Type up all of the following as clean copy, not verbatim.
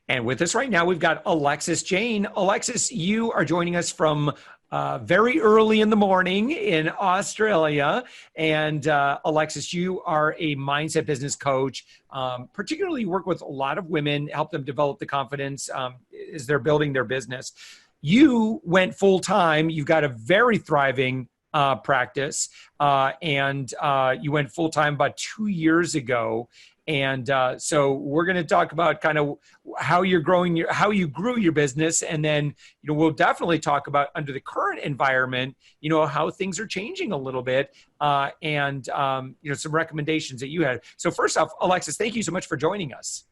And with us right now, we've got Alexis Jane. Alexis, you are joining us from very early in the morning in Australia. And Alexis, you are a mindset business coach. Particularly work with a lot of women, help them develop the confidence as they're building their business. You went full time. You've got a very thriving practice, and you went full time about 2 years ago. And so we're going to talk about kind of how you're growing how you grew your business. And then, we'll definitely talk about under the current environment, how things are changing a little bit, and some recommendations that you had. So first off, Alexis, thank you so much for joining us.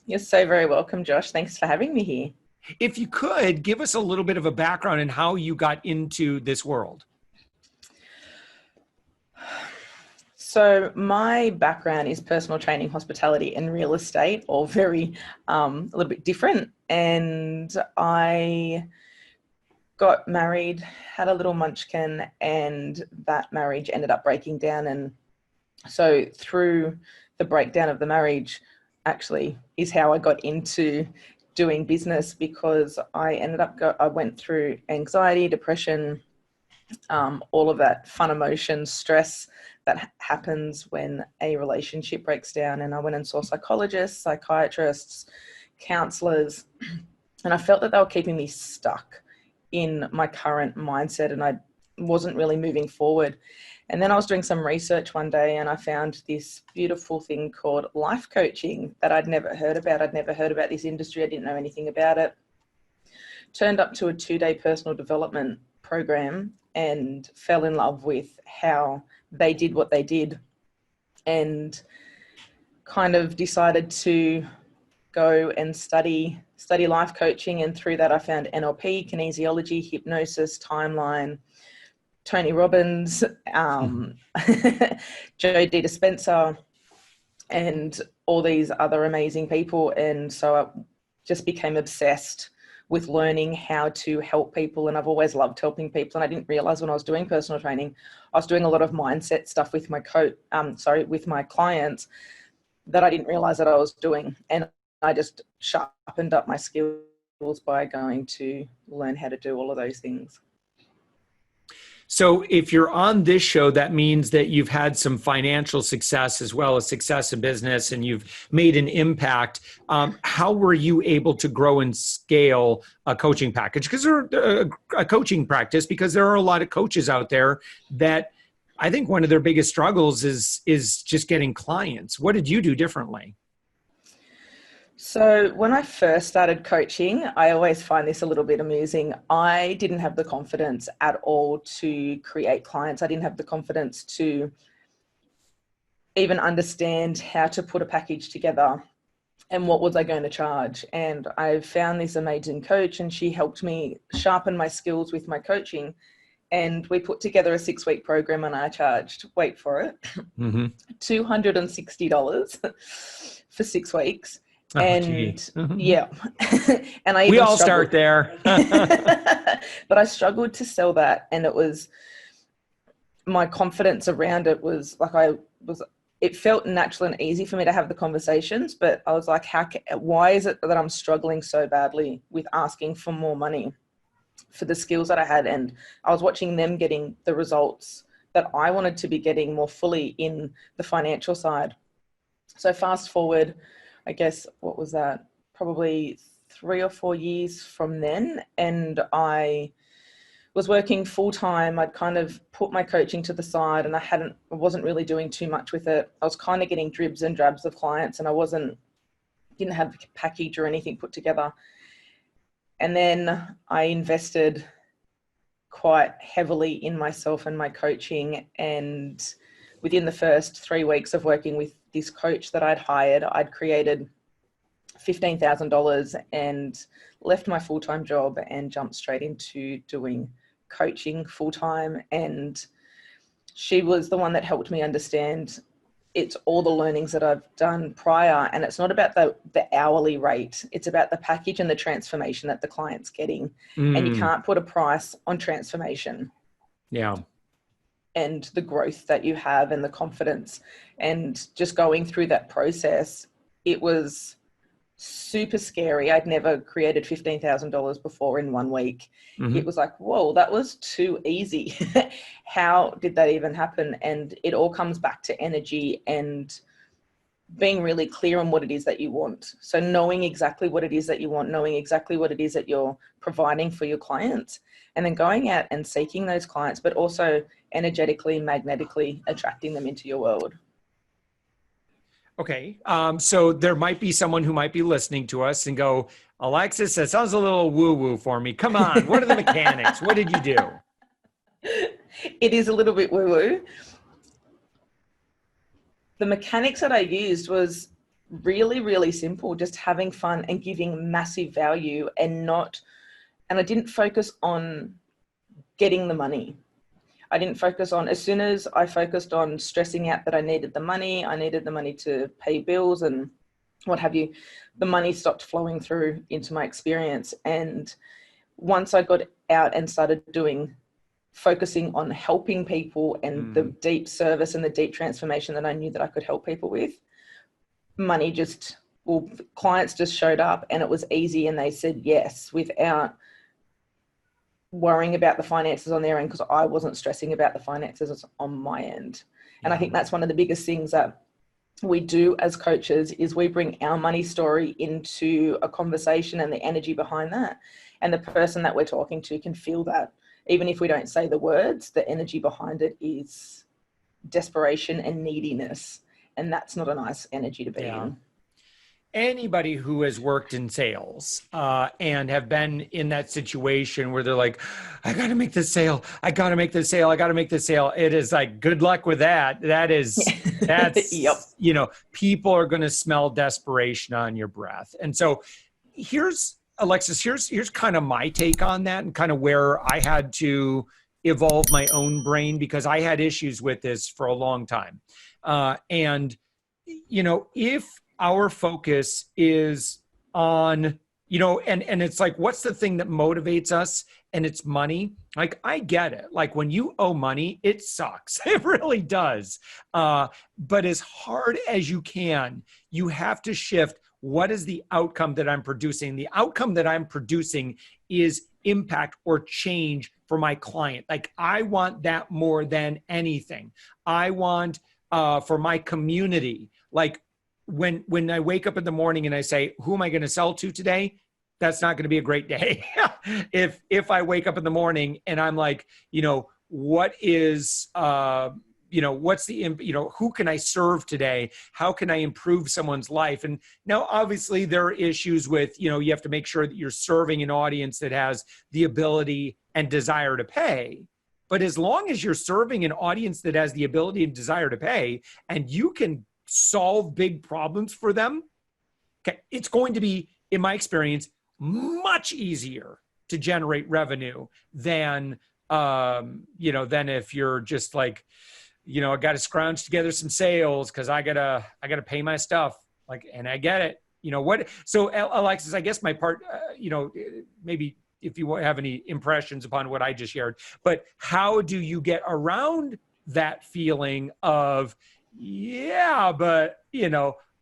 You're so very welcome, Josh. Thanks for having me here. If you could give us a little bit of a background in how you got into this world. So my background is personal training, hospitality, and real estate, all very a little bit different. And I got married, had a little munchkin, and that marriage ended up breaking down. And so through the breakdown of the marriage actually is how I got into doing business, because I went through anxiety, depression, all of that fun emotions, stress that happens when a relationship breaks down. And I went and saw psychologists, psychiatrists, counselors, and I felt that they were keeping me stuck in my current mindset, and I wasn't really moving forward. And then I was doing some research one day, and I found this beautiful thing called life coaching that I'd never heard about. I'd never heard about this industry. I didn't know anything about it. Turned up to a 2-day personal development program and fell in love with how they did what they did, and kind of decided to go and study life coaching. And through that, I found NLP, kinesiology, hypnosis, timeline, Tony Robbins, Joe Dispenza, and all these other amazing people. And so I just became obsessed with learning how to help people. And I've always loved helping people. And I didn't realize when I was doing personal training, I was doing a lot of mindset stuff with with my clients that I didn't realize that I was doing. And I just sharpened up my skills by going to learn how to do all of those things. So if you're on this show, that means that you've had some financial success as well as success in business, and you've made an impact. How were you able to grow and scale a coaching package? Because a coaching practice, because there are a lot of coaches out there that I think one of their biggest struggles is just getting clients. What did you do differently? So when I first started coaching, I always find this a little bit amusing. I didn't have the confidence at all to create clients. I didn't have the confidence to even understand how to put a package together and what was I going to charge. And I found this amazing coach, and she helped me sharpen my skills with my coaching. And we put together a 6-week program, and I charged, wait for it, $260 for 6 weeks. And yeah, and we all start there. But I struggled to sell that, and it was my confidence around it was like it felt natural and easy for me to have the conversations, but I was like, why is it that I'm struggling so badly with asking for more money for the skills that I had? And I was watching them getting the results that I wanted to be getting more fully in the financial side. So fast forward, I guess, what was that? Probably 3 or 4 years from then. And I was working full time. I'd kind of put my coaching to the side, and I wasn't really doing too much with it. I was kind of getting dribs and drabs of clients, and I didn't have a package or anything put together. And then I invested quite heavily in myself and my coaching. And within the first 3 weeks of working with this coach that I'd hired, I'd created $15,000 and left my full-time job and jumped straight into doing coaching full-time. And she was the one that helped me understand it's all the learnings that I've done prior. And it's not about the hourly rate. It's about the package and the transformation that the client's getting. And you can't put a price on transformation. Yeah. And the growth that you have and the confidence, and just going through that process, it was super scary. I'd never created $15,000 before in 1 week. Mm-hmm. It was like, whoa, that was too easy. How did that even happen? And it all comes back to energy and being really clear on what it is that you want. So knowing exactly what it is that you want, knowing exactly what it is that you're providing for your clients, and then going out and seeking those clients, but also energetically, magnetically attracting them into your world. Okay. So there might be someone who might be listening to us and go, Alexis, that sounds a little woo-woo for me. Come on. What are the mechanics? What did you do? It is a little bit woo-woo. The mechanics that I used was really, really simple, just having fun and giving massive value, and I didn't focus on getting the money. I didn't focus on, as soon as I focused on stressing out that I needed the money to pay bills and what have you, the money stopped flowing through into my experience. And once I got out and started focusing on helping people and the deep service and the deep transformation that I knew that I could help people with, clients just showed up, and it was easy, and they said yes without worrying about the finances on their end, because I wasn't stressing about the finances on my end. And I think that's one of the biggest things that we do as coaches is we bring our money story into a conversation and the energy behind that. And the person that we're talking to can feel that. Even if we don't say the words, the energy behind it is desperation and neediness. And that's not a nice energy to be in. Anybody who has worked in sales and have been in that situation where they're like, I got to make this sale. I got to make this sale. I got to make this sale. It is like, good luck with that. That's, Yep. People are going to smell desperation on your breath. And so Alexis, here's kind of my take on that, and kind of where I had to evolve my own brain, because I had issues with this for a long time. If our focus is on, and it's like, what's the thing that motivates us? And it's money. Like, I get it. Like, when you owe money, it sucks. It really does. But as hard as you can, you have to shift. What is the outcome that I'm producing? The outcome that I'm producing is impact or change for my client. Like, I want that more than anything. I want for my community, like, when I wake up in the morning and I say, who am I going to sell to today? That's not going to be a great day. If I wake up in the morning and I'm like, what is, what's the, who can I serve today? How can I improve someone's life? And now, obviously, there are issues with, you have to make sure that you're serving an audience that has the ability and desire to pay. But as long as you're serving an audience that has the ability and desire to pay, and you can solve big problems for them, okay, it's going to be, in my experience, much easier to generate revenue than if you're just like, I got to scrounge together some sales because I gotta pay my stuff. Like, and I get it. So Alexis, I guess my part, maybe if you have any impressions upon what I just shared, but how do you get around that feeling of, but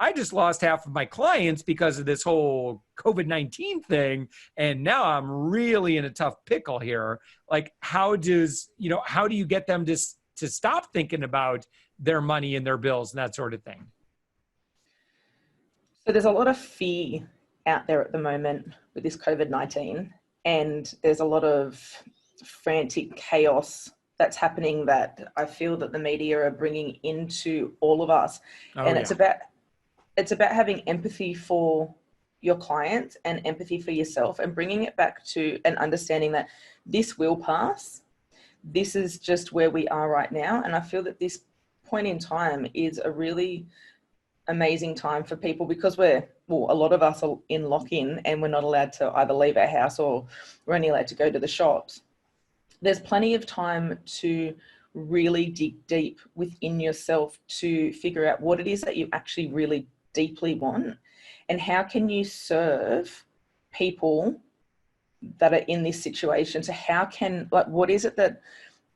I just lost half of my clients because of this whole COVID-19 thing, and now I'm really in a tough pickle here. Like, how do you get them to stop thinking about their money and their bills and that sort of thing? So there's a lot of fear out there at the moment with this COVID-19, and there's a lot of frantic chaos that's happening that I feel that the media are bringing into all of us. It's about having empathy for your clients and empathy for yourself, and bringing it back to an understanding that this will pass. This is just where we are right now. And I feel that this point in time is a really amazing time for people, because a lot of us are in lock-in and we're not allowed to either leave our house or we're only allowed to go to the shops. There's plenty of time to really dig deep within yourself to figure out what it is that you actually really deeply want, and how can you serve people that are in this situation. So what is it that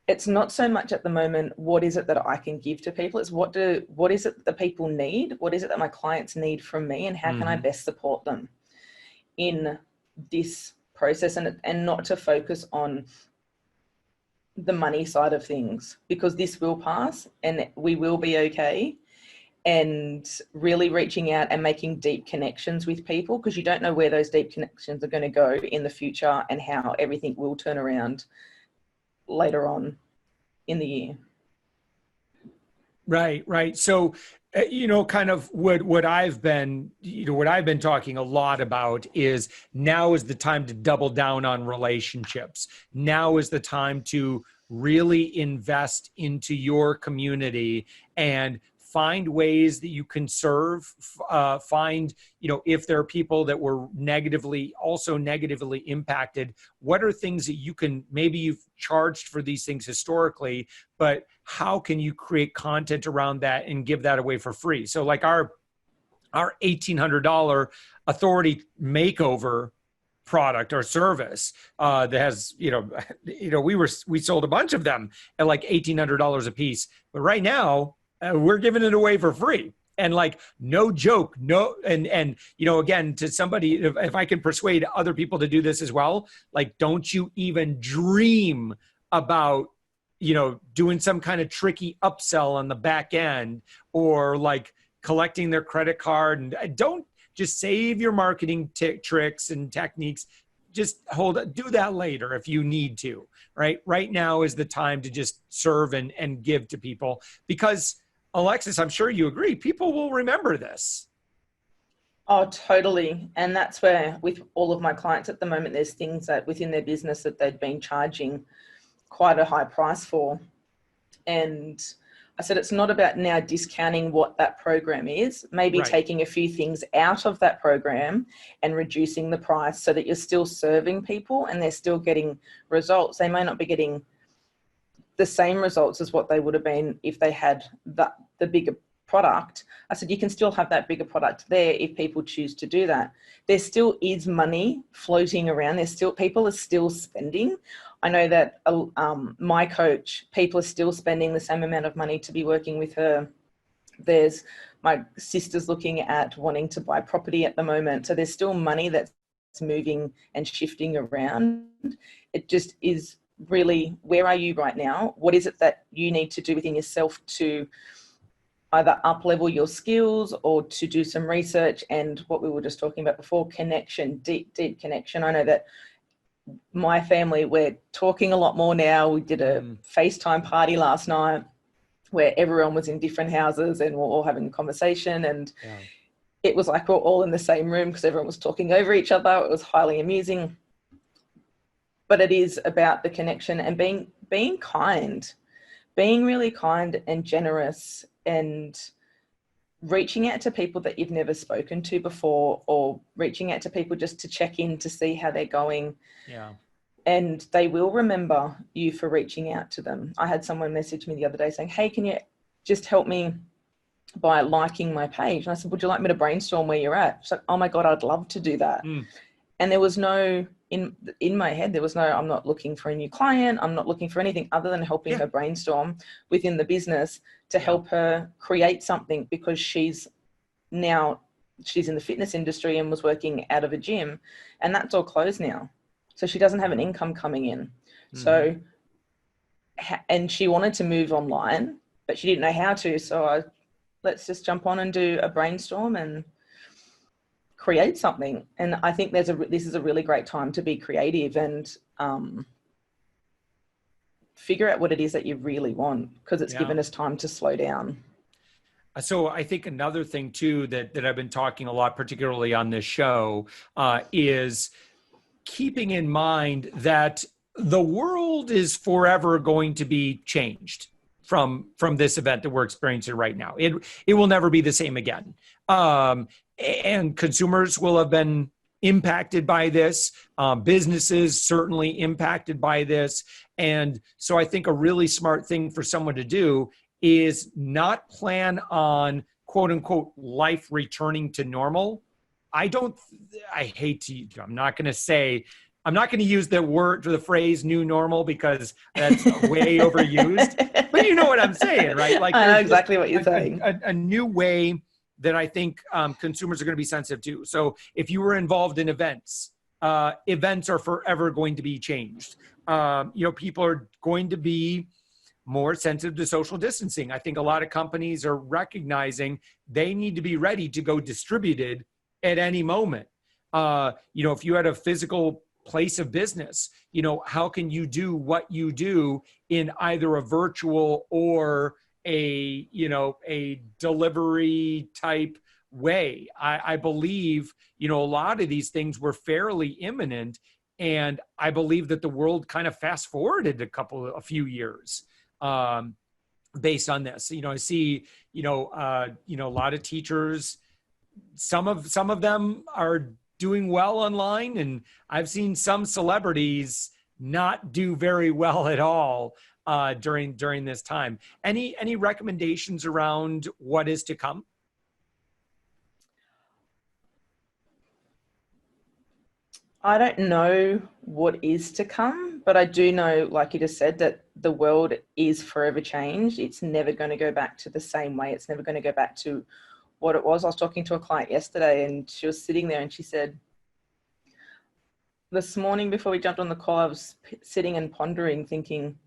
it's not so much at the moment, what is it that I can give to people? It's what is it that people need? What is it that my clients need from me? And how can I best support them in this process, and not to focus on the money side of things, because this will pass and we will be okay. And really reaching out and making deep connections with people, because you don't know where those deep connections are going to go in the future and how everything will turn around later on in the year. Right. So, kind of what I've been, what I've been talking a lot about is now is the time to double down on relationships. Now is the time to really invest into your community and find ways that you can serve, find, if there are people that were also negatively impacted, what are things that you can, maybe you've charged for these things historically, but how can you create content around that and give that away for free? So like our $1,800 authority makeover product or service that has, we sold a bunch of them at like $1,800 a piece, but right now, we're giving it away for free. And like, no joke, and again, to somebody, if I can persuade other people to do this as well, like, don't you even dream about, doing some kind of tricky upsell on the back end, or like collecting their credit card. And don't just save your marketing tricks and techniques. Just do that later if you need to, right? Right now is the time to just serve and give to people, because Alexis, I'm sure you agree, people will remember this. Oh, totally. And that's where, with all of my clients at the moment, there's things that within their business that they've been charging quite a high price for. And I said, it's not about now discounting what that program is, maybe taking a few things out of that program and reducing the price so that you're still serving people and they're still getting results. They may not be getting the same results as what they would have been if they had the bigger product. I said, you can still have that bigger product there if people choose to do that. There still is money floating around. People are still spending. I know that my coach, people are still spending the same amount of money to be working with her. There's my sister's looking at wanting to buy property at the moment. So there's still money that's moving and shifting around. It just is really, where are you right now? What is it that you need to do within yourself to either up-level your skills or to do some research? And what we were just talking about before, connection, deep connection. I know that my family, we're talking a lot more now. We did a FaceTime party last night where everyone was in different houses and we're all having a conversation, and it was like we're all in the same room because everyone was talking over each other. It was highly amusing. But it is about the connection and being kind, being really kind and generous, and reaching out to people that you've never spoken to before, or reaching out to people just to check in to see how they're going. Yeah. And they will remember you for reaching out to them. I had someone message me the other day saying, hey, can you just help me by liking my page? And I said, would you like me to brainstorm where you're at? She's like, oh my God, I'd love to do that. And there was no, in my head, there was no, I'm not looking for a new client. I'm not looking for anything other than helping her brainstorm within the business to help her create something, because she's in the fitness industry and was working out of a gym, and that's all closed now. So she doesn't have an income coming in. So, and she wanted to move online, but she didn't know how to. So let's just jump on and do a brainstorm and create something. And I think this is a really great time to be creative and figure out what it is that you really want, because it's given us time to slow down. So I think another thing too that I've been talking a lot, particularly on this show, is keeping in mind that the world is forever going to be changed from this event that we're experiencing right now. It will never be the same again. And consumers will have been impacted by this. Businesses certainly impacted by this. And so I think a really smart thing for someone to do is not plan on quote unquote life returning to normal. I'm not going to say I'm not going to use the phrase new normal because that's way overused, but you know what I'm saying, right? Like I know there's exactly what you're saying. a new way that I think consumers are going to be sensitive to. So if you were involved in events, events are forever going to be changed. People are going to be more sensitive to social distancing. I think a lot of companies are recognizing they need to be ready to go distributed at any moment. If you had a physical place of business, how can you do what you do in either a virtual or a delivery type way? I believe, a lot of these things were fairly imminent, and I believe that the world kind of fast forwarded a few years based on this. I see, a lot of teachers, some of them are doing well online, and I've seen some celebrities not do very well at all during this time. Any recommendations around what is to come? I don't know what is to come, but I do know, like you just said, that the world is forever changed. It's never going to go back to the same way. It's never going to go back to what it was. I was talking to a client yesterday, and she was sitting there and she said, this morning before we jumped on the call, I was sitting and pondering, thinking,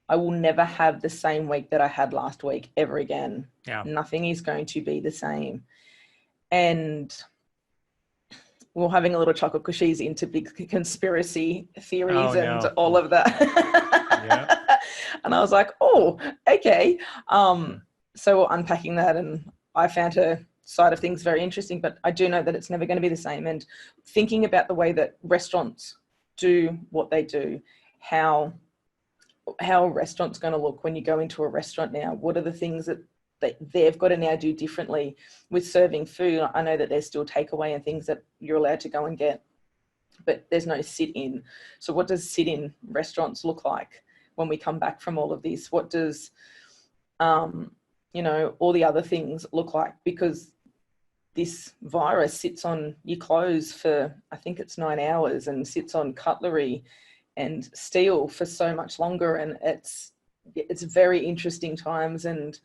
I will never have the same week that I had last week ever again. Yeah. Nothing is going to be the same. And we're having a little chuckle because she's into big conspiracy theories and all of that. Yeah. And I was like, oh, okay. So we're unpacking that, and I found her side of things very interesting, but I do know that it's never going to be the same. And thinking about the way that restaurants do what they do, how a restaurant's going to look when you go into a restaurant now, what are the things that they've got to now do differently with serving food. I know that there's still takeaway and things that you're allowed to go and get, but there's no sit-in. So what does sit-in restaurants look like when we come back from all of this? What does, all the other things look like? Because this virus sits on your clothes for, I think it's 9 hours, and sits on cutlery and steel for so much longer. And it's very interesting times, and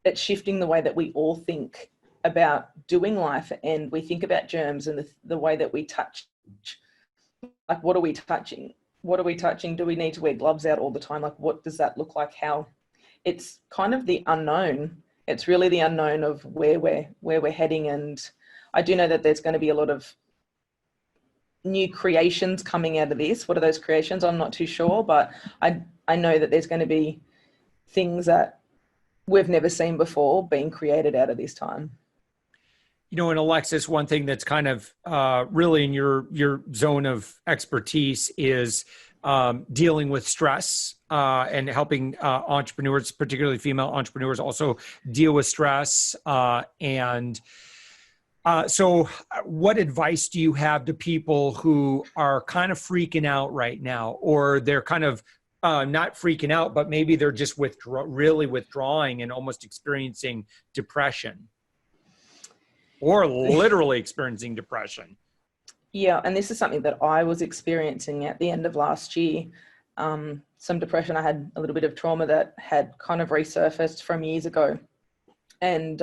it's shifting the way that we all think about doing life, and we think about germs and the way that we touch. Like, what are we touching? What are we touching? Do we need to wear gloves out all the time? Like, what does that look like? How? It's kind of the unknown. It's really the unknown of where we're heading. And I do know that there's going to be a lot of new creations coming out of this. What are those creations? I'm not too sure, but I know that there's going to be things that we've never seen before being created out of this time. And Alexis, one thing that's kind of really in your zone of expertise is dealing with stress and helping entrepreneurs, particularly female entrepreneurs, also deal with stress. So what advice do you have to people who are kind of freaking out right now, or they're kind of not freaking out, but maybe they're just really withdrawing and almost experiencing depression, or literally experiencing depression? Yeah, and this is something that I was experiencing at the end of last year. Some depression. I had a little bit of trauma that had kind of resurfaced from years ago. And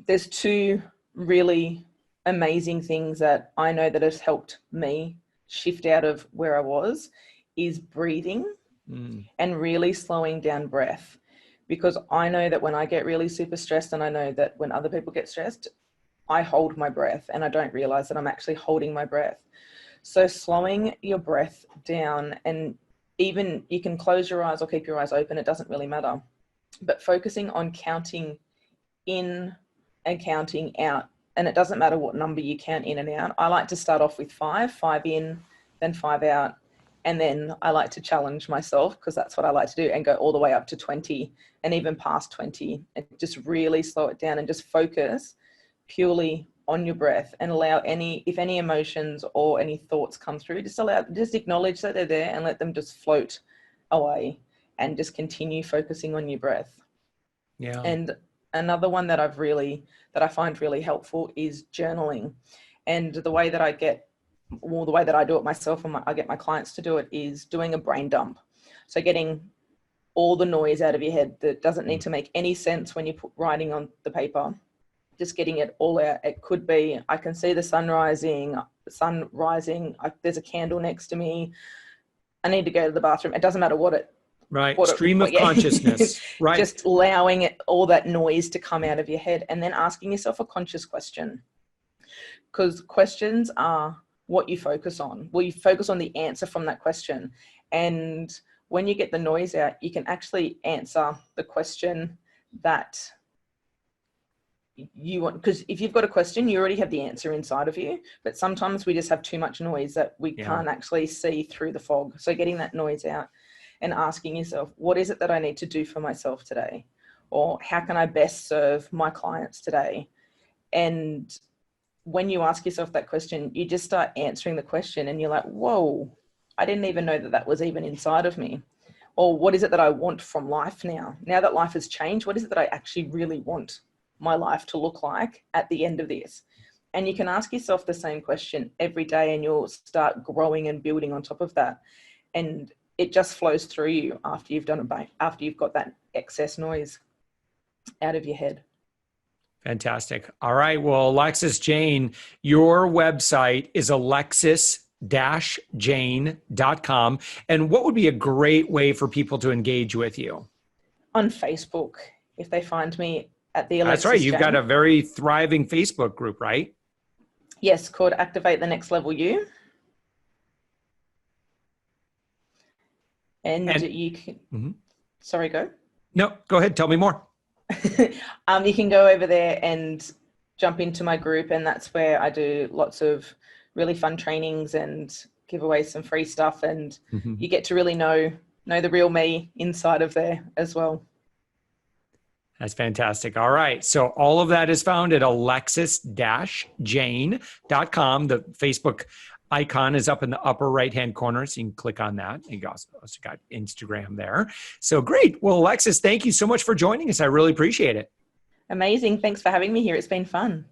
there's two really amazing things that I know that has helped me shift out of where I was, is breathing and really slowing down breath. Because I know that when I get really super stressed, and I know that when other people get stressed, I hold my breath and I don't realize that I'm actually holding my breath. So slowing your breath down, and even you can close your eyes or keep your eyes open, it doesn't really matter. But focusing on counting in and counting out. And it doesn't matter what number you count in and out. I like to start off with 5 in, then 5 out. And then I like to challenge myself, because that's what I like to do, and go all the way up to 20 and even past 20, and just really slow it down and just focus purely on your breath, and allow if any emotions or any thoughts come through, just acknowledge that they're there and let them just float away, and just continue focusing on your breath. Yeah. And another one that I find really helpful is journaling. And the way that I get well, the way that I do it myself and I get my clients to do it is doing a brain dump. So getting all the noise out of your head that doesn't need to make any sense when you're writing on the paper, just getting it all out. It could be, I can see the sun rising, there's a candle next to me, I need to go to the bathroom. It doesn't matter what it, right. Stream of consciousness, right. Just allowing all that noise to come out of your head, and then asking yourself a conscious question, because questions are what you focus on. Well, you focus on the answer from that question. And when you get the noise out, you can actually answer the question that you want. Because if you've got a question, you already have the answer inside of you. But sometimes we just have too much noise that we can't actually see through the fog. So getting that noise out and asking yourself, what is it that I need to do for myself today? Or how can I best serve my clients today? And when you ask yourself that question, you just start answering the question and you're like, whoa, I didn't even know that that was even inside of me. Or what is it that I want from life now? Now that life has changed, what is it that I actually really want my life to look like at the end of this? And you can ask yourself the same question every day and you'll start growing and building on top of that. And it just flows through you after you've done it, after you've got that excess noise out of your head. Fantastic. All right. Well, Alexis Jane, your website is alexis-jane.com. And what would be a great way for people to engage with you? On Facebook, if they find me at the Alexis That's right. You've Jane. got a very thriving Facebook group, right? Yes, called Activate the Next Level You. And you can, sorry, go. No, go ahead. Tell me more. You can go over there and jump into my group, and that's where I do lots of really fun trainings and give away some free stuff, and you get to really know the real me inside of there as well. That's fantastic. All right. So all of that is found at alexis-jane.com. The Facebook icon is up in the upper right-hand corner, so you can click on that. You also got Instagram there. So great. Well, Alexis, thank you so much for joining us. I really appreciate it. Amazing. Thanks for having me here. It's been fun.